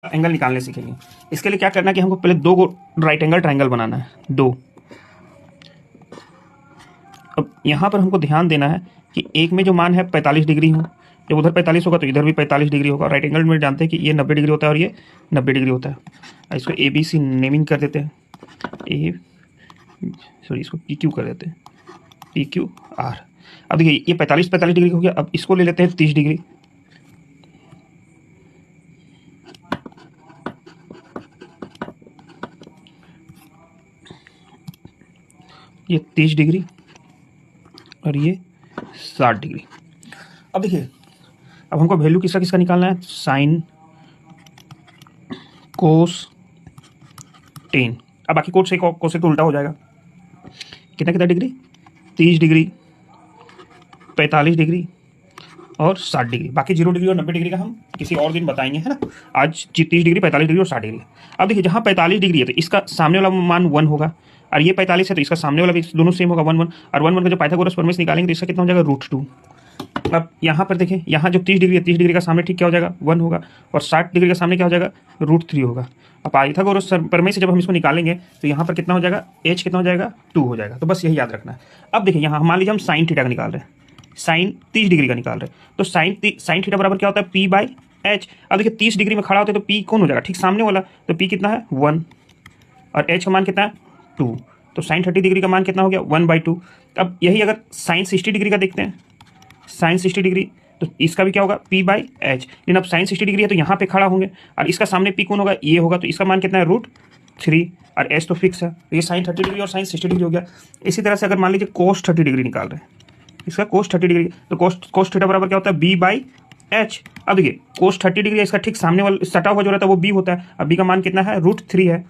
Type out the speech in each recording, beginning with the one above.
Angle निकालने सीखेंगे। इसके लिए क्या करना है कि हमको पहले दो राइट एंगल ट्राइंगल बनाना है, दो। अब यहाँ पर हमको ध्यान देना है कि एक में जो मान है 45 डिग्री हो, जब उधर 45 होगा तो इधर भी 45 डिग्री होगा। राइट एंगल में जानते हैं कि ये 90 डिग्री होता है और ये 90 डिग्री होता है। इसको ए बी सी नेमिंग कर देते हैं, इसको पी क्यू कर देते हैं, पी क्यू आर। अब देखिए ये 45 डिग्री हो गया। अब इसको ले लेते हैं 30 डिग्री। ये 30 डिग्री और ये 60 डिग्री। अब देखिए, अब हमको वैल्यू किसका किसका निकालना है, साइन, कोस, टेन। अब बाकी कोस से तो उल्टा हो जाएगा। कितना कितना डिग्री, 30 डिग्री, 45 डिग्री और 60 डिग्री। बाकी 0 डिग्री और 90 डिग्री का हम किसी और दिन बताएंगे, है ना। आज 30 डिग्री, 45 डिग्री और 60 डिग्री। अब देखिए, जहाँ 45 डिग्री है तो इसका सामने वाला मान 1 होगा, और ये 45 है तो इसका सामने वाला भी दोनों सेम होगा 1 1। और 1 1 का जो पाइथागोरस प्रमेय से निकालेंगे तो इसका कितना हो जाएगा, √2। अब यहाँ पर देखें, यहाँ जो 30 डिग्री है, 30 डिग्री का सामने ठीक क्या हो जाएगा, 1 होगा, और 60 डिग्री का सामने क्या हो जाएगा, √3 होगा। अब पाइथागोरस प्रमेय से जब हम इसको निकालेंगे तो यहाँ पर कितना हो जाएगा, h कितना हो जाएगा, 2 हो जाएगा। तो बस यही याद रखना है। अब देखिए, यहाँ मान लीजिए हम साइन थीटा का निकाल रहे हैं, साइन 30 डिग्री का निकाल रहे हैं, तो साइन थीटा बराबर क्या होता है, p/h। अब देखिए 30 डिग्री में खड़ा होता है तो p कौन हो जाएगा, ठीक सामने वाला, तो p कितना है, 1, और h का मान कितना है, 2। तो साइन 30 डिग्री का मान कितना हो गया, 1/2। अब यही अगर साइन 60 डिग्री का देखते हैं, साइन 60 डिग्री, तो इसका भी क्या होगा, p/h। लेकिन अब साइन 60 डिग्री है तो यहाँ पे खड़ा होंगे, और इसका सामने p कौन होगा, ये होगा, तो इसका मान कितना है, √3, और h तो फिक्स है। तो ये साइन 30 डिग्री और साइन 60 डिग्री हो गया। इसी तरह से अगर मान लीजिए कोस 30 डिग्री निकाल रहे हैं, इसका कोस 30 डिग्री, तो कोस थीटा बराबर क्या होता है, b/h। अब देखिए कोस 30 डिग्री इसका ठीक सामने वाला सटा हुआ जो रहता है वो b होता है। अब b का मान कितना है, √3 है,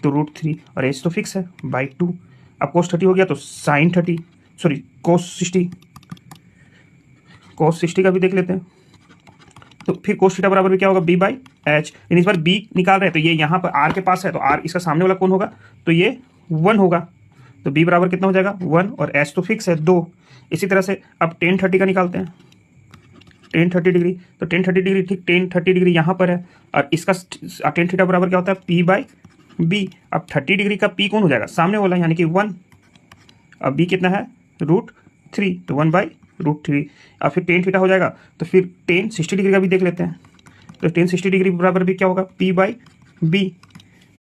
तो √3, और h तो फिक्स है, /2। अब कोस 30 हो गया तो साइन 30, सॉरी कोस 60 का भी देख लेते हैं। तो फिर कोस थीटा बराबर भी क्या होगा, b/h। इस बार b निकाल रहे हैं तो ये यहाँ पर r के पास है, तो r इसका सामने वाला कौन होगा, तो ये 1 होगा, तो b बराबर कितना हो जाएगा, 1, और h तो फिक्स है, 2। इसी तरह से अब tan 30 का निकालते हैं, tan 30 डिग्री, तो tan 30 डिग्री ठीक tan 30 डिग्री यहाँ पर है, और इसका tan थीटा बराबर क्या होता है, p/b। अब 30 डिग्री का p कौन हो जाएगा, सामने वाला, यानी कि 1। अब b कितना है, √3, तो 1/√3। अब फिर tan थीटा हो जाएगा, तो फिर tan 60 डिग्री का भी देख लेते हैं। तो tan 60 डिग्री बराबर भी क्या होगा, p/b।